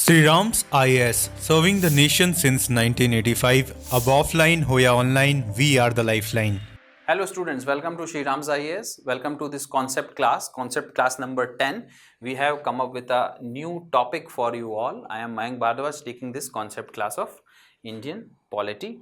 SRIRAM's IAS, serving the nation since 1985. Ab offline, hoya online, we are the lifeline. Hello students, welcome to SRIRAM's IAS. Welcome to this concept class number 10. We have come up with a new topic for you all. I am Mayank Bhardwaj taking this concept class of Indian polity.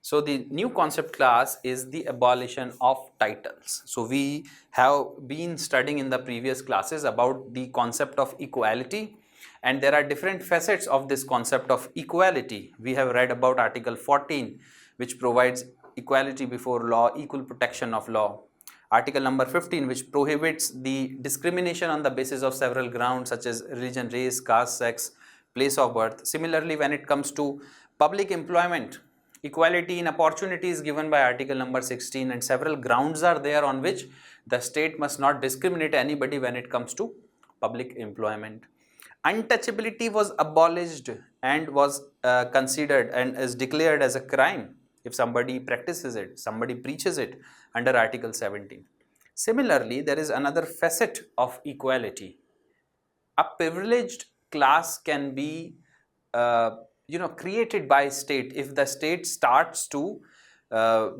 So the new concept class is the abolition of titles. So we have been studying in the previous classes about the concept of equality, and there are different facets of this concept of equality. We have read about Article 14, which provides equality before law, equal protection of law. Article number 15, which prohibits the discrimination on the basis of several grounds such as religion, race, caste, sex, place of birth. Similarly, when it comes to public employment, equality in opportunity is given by Article number 16, and several grounds are there on which the state must not discriminate anybody when it comes to public employment. Untouchability was abolished and was considered and is declared as a crime if somebody practices it, somebody preaches it under Article 17. Similarly, there is another facet of equality. A privileged class can be created by state if the state starts to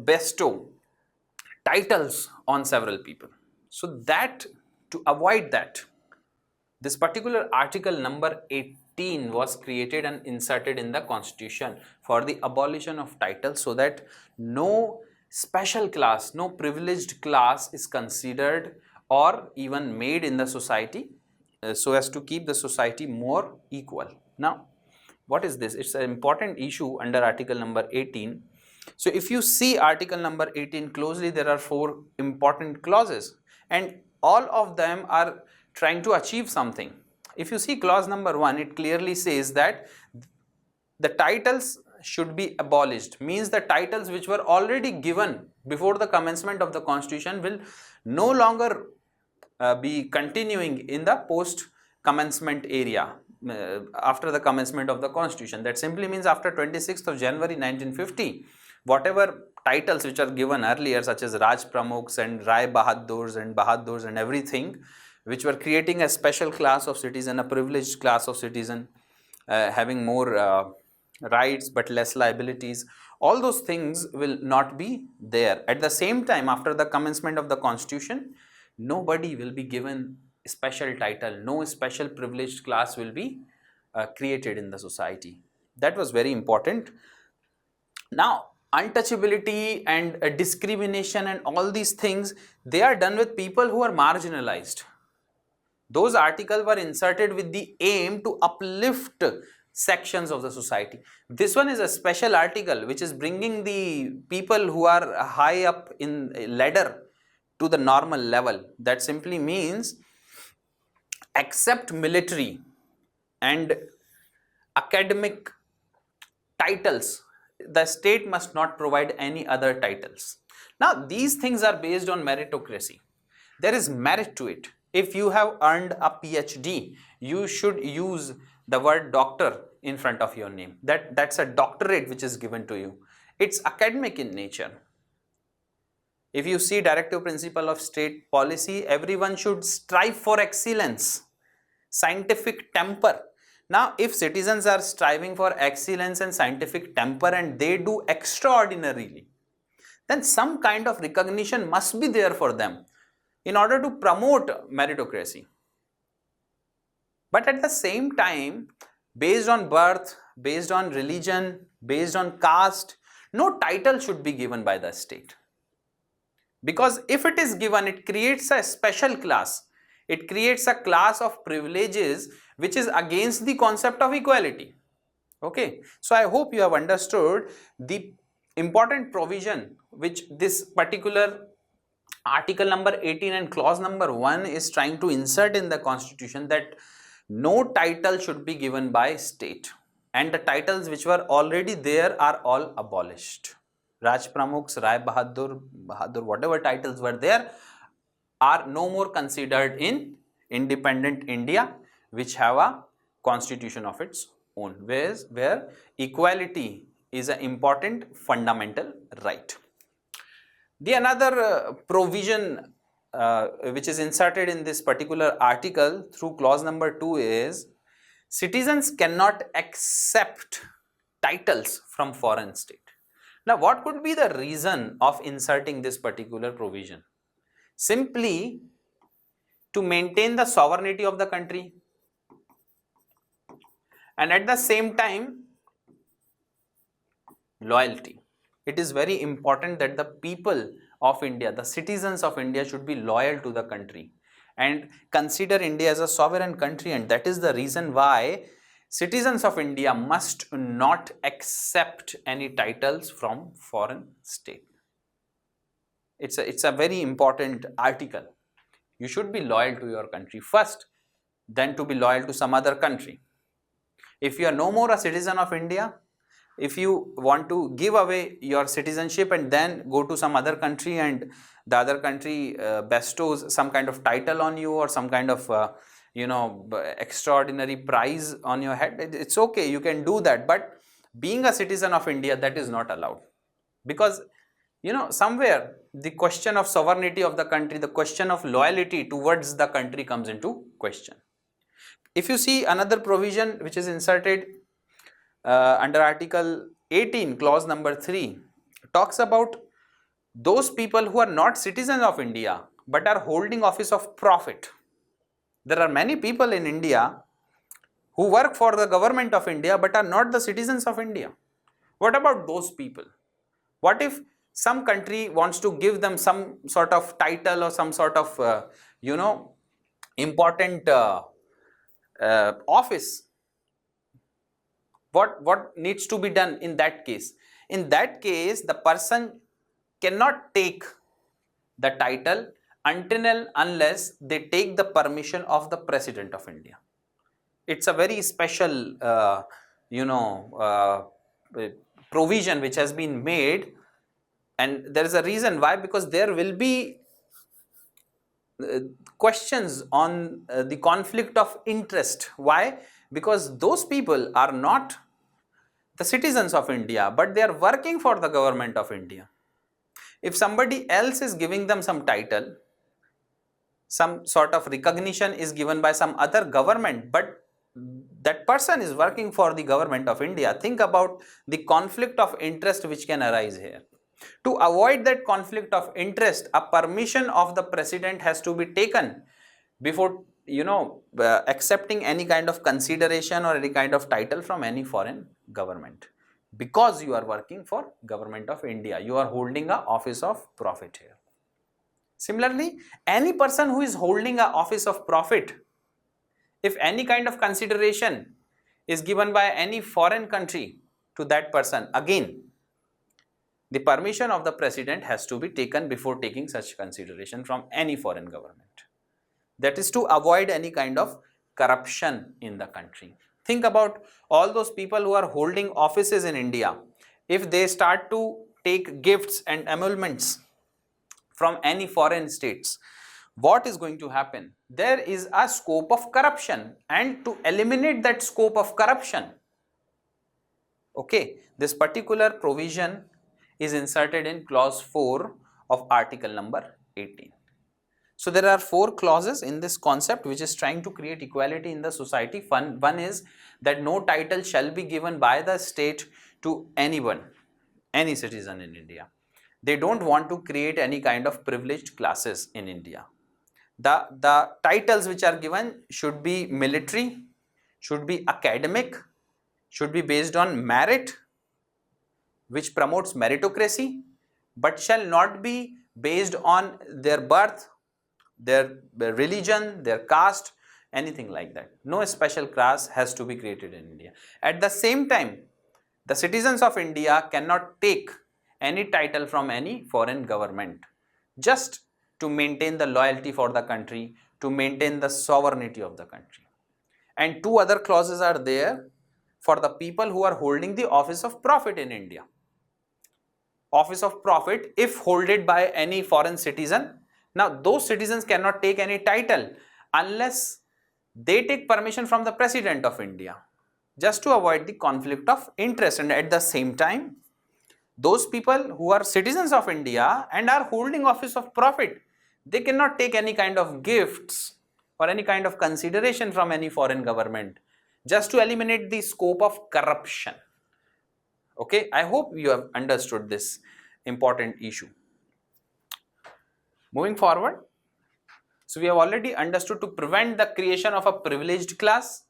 bestow titles on several people. So that, to avoid that, this particular article number 18 was created and inserted in the constitution for the abolition of titles, so that no special class, no privileged class is considered or even made in the society so as to keep the society more equal. Now, what is this? It's an important issue under article number 18. So if you see article number 18 closely, there are 4 important clauses, and all of them are trying to achieve something. If you see clause number 1, it clearly says that the titles should be abolished, means the titles which were already given before the commencement of the constitution will no longer be continuing in the post commencement area after the commencement of the constitution. That simply means after 26th of January 1950, whatever titles which are given earlier, such as Raj Pramukhs and Rai Bahadurs and everything, which were creating a special class of citizen, a privileged class of citizen, having more rights but less liabilities, all those things will not be there. At the same time, after the commencement of the constitution, nobody will be given a special title, no special privileged class will be created in the society. That was very important. Now, untouchability and discrimination and all these things, they are done with people who are marginalized. Those articles were inserted with the aim to uplift sections of the society. This one is a special article which is bringing the people who are high up in a ladder to the normal level. That simply means, except military and academic titles, the state must not provide any other titles. Now, these things are based on meritocracy. There is merit to it. If you have earned a PhD, you should use the word doctor in front of your name. That's a doctorate which is given to you. It's academic in nature. If you see directive principle of state policy, everyone should strive for excellence, scientific temper. Now, if citizens are striving for excellence and scientific temper and they do extraordinarily, then some kind of recognition must be there for them in order to promote meritocracy. But at the same time, based on birth, based on religion, based on caste, no title should be given by the state. Because if it is given, it creates a special class. It creates a class of privileges which is against the concept of equality. Okay, so I hope you have understood the important provision which this particular article number 18 and clause number 1 is trying to insert in the constitution, that no title should be given by state, and the titles which were already there are all abolished. Raj Pramukhs, Rai Bahadur, whatever titles were there are no more considered in independent India, which have a constitution of its own, where equality is an important fundamental right. The another provision which is inserted in this particular article through clause number 2 is citizens cannot accept titles from foreign state. Now, what could be the reason of inserting this particular provision? Simply to maintain the sovereignty of the country, and at the same time loyalty. It is very important that the people of India, the citizens of India, should be loyal to the country and consider India as a sovereign country, and that is the reason why citizens of India must not accept any titles from foreign state. It's a very important article. You should be loyal to your country first, then to be loyal to some other country. If you are no more a citizen of India, if you want to give away your citizenship and then go to some other country and the other country bestows some kind of title on you or some kind of extraordinary prize on your head, it's okay, you can do that. But being a citizen of India, that is not allowed, because somewhere the question of sovereignty of the country, the question of loyalty towards the country comes into question. If you see another provision which is inserted under Article 18, clause number 3, talks about those people who are not citizens of India but are holding office of profit. There are many people in India who work for the government of India but are not the citizens of India. What about those people? What if some country wants to give them some sort of title or some sort of important office? What needs to be done in that case? In that case, the person cannot take the title until and unless they take the permission of the President of India. It's a very special provision which has been made, and there is a reason why, because there will be questions on the conflict of interest. Why? Because those people are not the citizens of India, but they are working for the government of India. If somebody else is giving them some title, some sort of recognition is given by some other government, but that person is working for the government of India, think about the conflict of interest which can arise here. To avoid that conflict of interest, a permission of the President has to be taken before accepting any kind of consideration or any kind of title from any foreign government, because you are working for government of India, you are holding a office of profit here. Similarly, any person who is holding a office of profit, if any kind of consideration is given by any foreign country to that person, again the permission of the President has to be taken before taking such consideration from any foreign government. That is to avoid any kind of corruption in the country. Think about all those people who are holding offices in India. If they start to take gifts and emoluments from any foreign states, what is going to happen? There is a scope of corruption, and to eliminate that scope of corruption, this particular provision is inserted in clause 4 of article number 18. So there are 4 clauses in this concept which is trying to create equality in the society. One is that no title shall be given by the state to anyone, any citizen in India. They don't want to create any kind of privileged classes in India. The titles which are given should be military, should be academic, should be based on merit, which promotes meritocracy, but shall not be based on their birth, their religion, their caste, anything like that. No special class has to be created in India. At the same time, the citizens of India cannot take any title from any foreign government, just to maintain the loyalty for the country, to maintain the sovereignty of the country. And 2 other clauses are there for the people who are holding the office of profit in India. Office of profit, if holded by any foreign citizen, now those citizens cannot take any title unless they take permission from the President of India, just to avoid the conflict of interest. And at the same time, those people who are citizens of India and are holding office of profit, they cannot take any kind of gifts or any kind of consideration from any foreign government, just to eliminate the scope of corruption. Okay, I hope you have understood this important issue. Moving forward, so we have already understood to prevent the creation of a privileged class,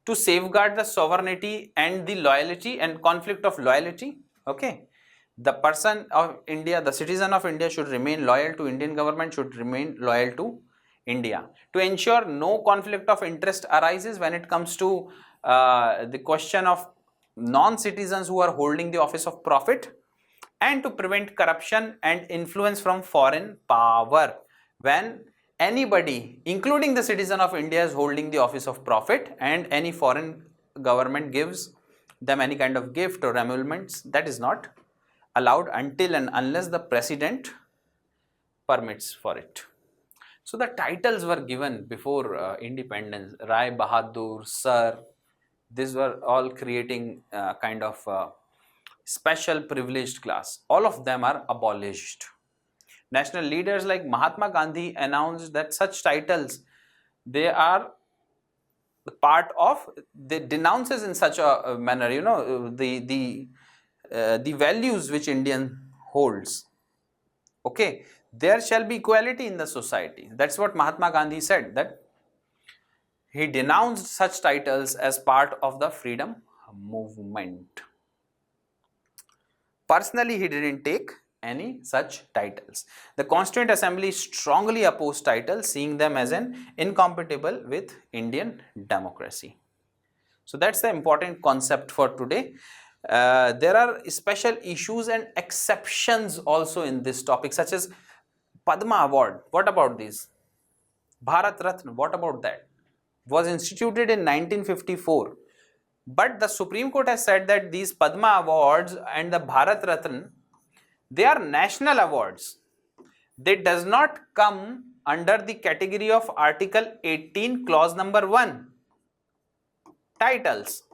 to safeguard the sovereignty and the loyalty and conflict of loyalty. Okay, the person of India, the citizen of India should remain loyal to Indian government, should remain loyal to India, to ensure no conflict of interest arises when it comes to the question of non-citizens who are holding the office of profit, and to prevent corruption and influence from foreign power when anybody, including the citizen of India, is holding the office of profit and any foreign government gives them any kind of gift or emoluments. That is not allowed until and unless the president permits for it. So the titles were given before independence: Rai Bahadur, Sir. These were all creating kind of special privileged class. All of them are abolished. National leaders like Mahatma Gandhi announced that such titles, they are part of, they denounces in such a manner, you know, the values which Indian holds. Okay, there shall be equality in the society. That's what Mahatma Gandhi said, that he denounced such titles as part of the freedom movement. Personally, he didn't take any such titles. The Constituent Assembly strongly opposed titles, seeing them as an incompatible with Indian democracy. So that's the important concept for today. There are special issues and exceptions also in this topic, such as Padma Award. What about these? Bharat Ratna, what about that? Was instituted in 1954. But the Supreme Court has said that these Padma Awards and the Bharat Ratna, they are national awards. They does not come under the category of Article 18, clause number 1, titles.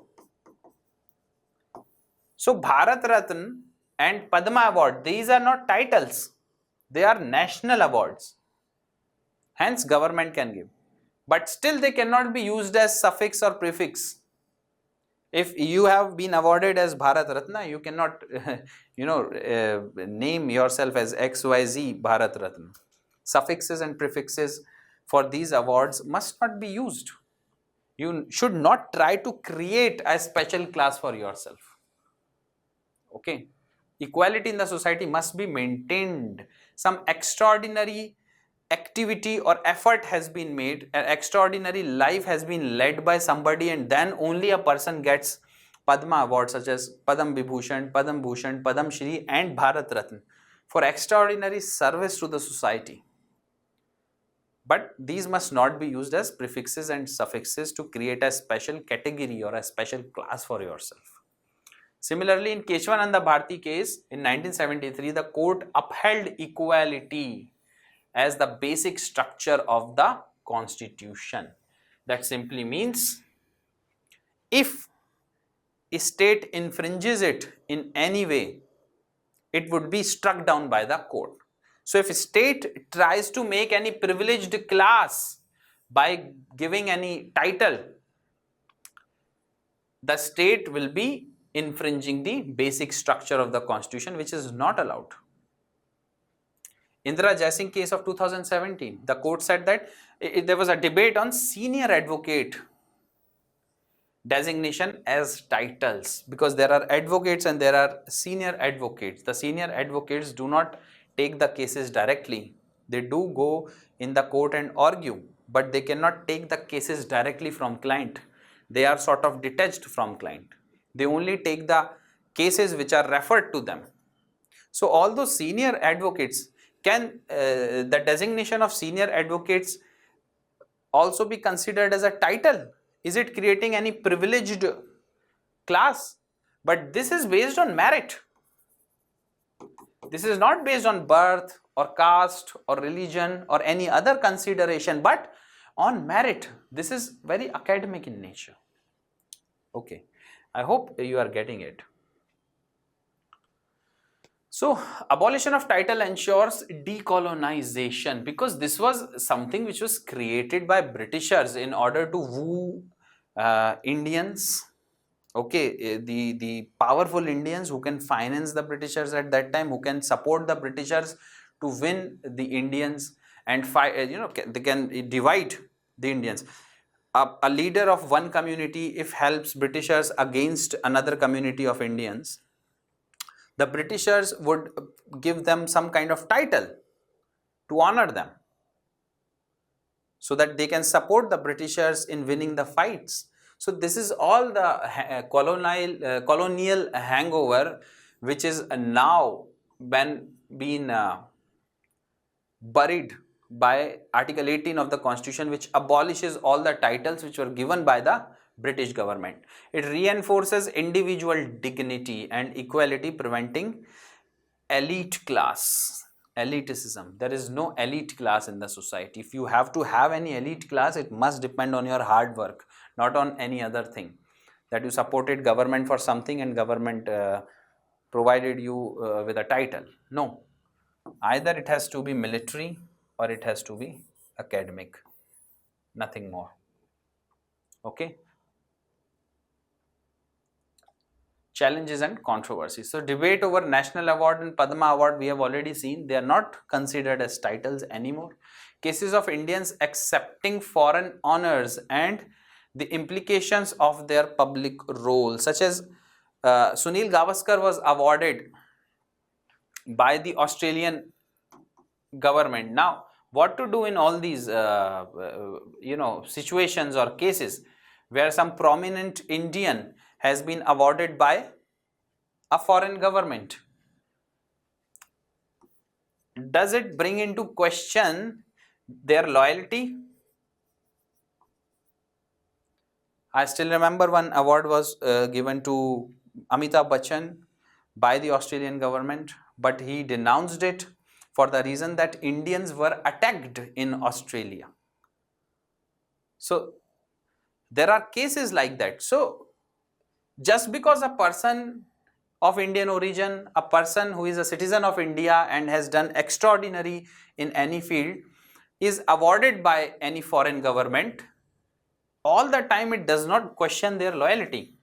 So Bharat Ratna and Padma Award, these are not titles. They are national awards. Hence government can give. But still they cannot be used as suffix or prefix. If you have been awarded as Bharat Ratna, you cannot, name yourself as XYZ Bharat Ratna. Suffixes and prefixes for these awards must not be used. You should not try to create a special class for yourself. Okay. Equality in the society must be maintained. Some extraordinary activity or effort has been made, an extraordinary life has been led by somebody, and then only a person gets Padma Award, such as Padam Vibhushan, Padam Bhushan, Padam Shri and Bharat Ratna, for extraordinary service to the society. But these must not be used as prefixes and suffixes to create a special category or a special class for yourself. Similarly, in Keshwananda Bharti case in 1973, the court upheld equality as the basic structure of the constitution. That simply means if a state infringes it in any way, it would be struck down by the court. So if a state tries to make any privileged class by giving any title, the state will be infringing the basic structure of the constitution, which is not allowed. Indira Jaising case of 2017, the court said that there was a debate on senior advocate designation as titles, because there are advocates and there are senior advocates. The senior advocates do not take the cases directly. They do go in the court and argue, but they cannot take the cases directly from client. They are sort of detached from client. They only take the cases which are referred to them. So all those senior advocates, can the designation of senior advocates also be considered as a title? Is it creating any privileged class? But this is based on merit. This is not based on birth or caste or religion or any other consideration, but on merit. This is very academic in nature. Okay, I hope you are getting it. So, abolition of title ensures decolonization, because this was something which was created by Britishers in order to woo Indians, okay, the powerful Indians who can finance the Britishers at that time, who can support the Britishers to win the Indians and fight, they can divide the Indians. A leader of one community, if helps Britishers against another community of Indians, the Britishers would give them some kind of title to honor them, so that they can support the Britishers in winning the fights. So this is all the colonial hangover, which is now been buried by Article 18 of the Constitution, which abolishes all the titles which were given by the British government. It reinforces individual dignity and equality, preventing elite class, elitism. There is no elite class in the society. If you have to have any elite class, it must depend on your hard work, not on any other thing, that you supported government for something and government provided you with a title. No, either it has to be military or it has to be academic, nothing more. Okay. Challenges and controversies. So debate over National Award and Padma Award, we have already seen, they are not considered as titles anymore. Cases of Indians accepting foreign honors and the implications of their public role, such as Sunil Gavaskar was awarded by the Australian government. Now, what to do in all these situations or cases where some prominent Indian has been awarded by a foreign government? Does it bring into question their loyalty? I still remember one award was given to Amitabh Bachchan by the Australian government, but he denounced it for the reason that Indians were attacked in Australia. So there are cases like that. So just because a person of Indian origin, a person who is a citizen of India and has done extraordinary in any field, is awarded by any foreign government, all the time it does not question their loyalty.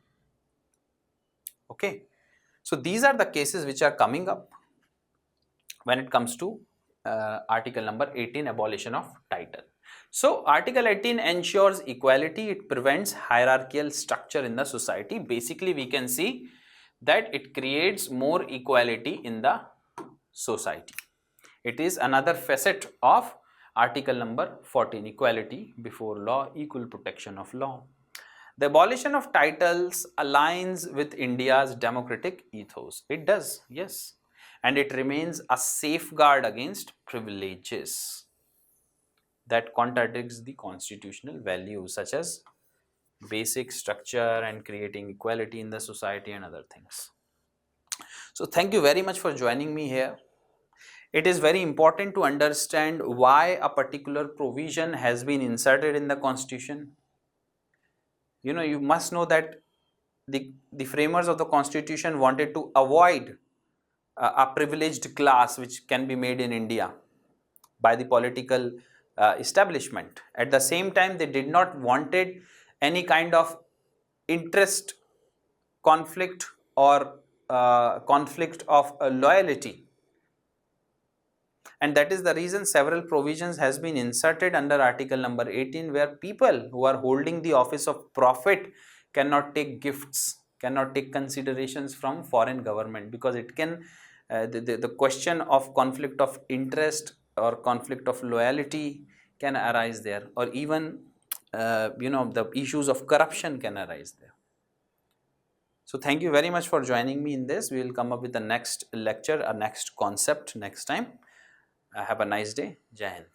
Okay. So these are the cases which are coming up when it comes to article number 18, abolition of title. So article 18 ensures equality, it prevents hierarchical structure in the society. Basically we can see that it creates more equality in the society. It is another facet of article number 14, equality before law, equal protection of law. The abolition of titles aligns with India's democratic ethos. It does, yes. And it remains a safeguard against privileges that contradicts the constitutional values such as basic structure and creating equality in the society and other things. So thank you very much for joining me here. It is very important to understand why a particular provision has been inserted in the Constitution. You must know that the framers of the Constitution wanted to avoid a privileged class which can be made in India by the political establishment. At the same time, they did not wanted any kind of interest conflict or conflict of loyalty. And that is the reason several provisions has been inserted under article number 18, where people who are holding the office of prophet cannot take gifts, cannot take considerations from foreign government, because it can the question of conflict of interest or conflict of loyalty can arise there, or even the issues of corruption can arise there. So thank you very much for joining me in this. We will come up with the next lecture, a next concept next time. Have a nice day. Jai Hind.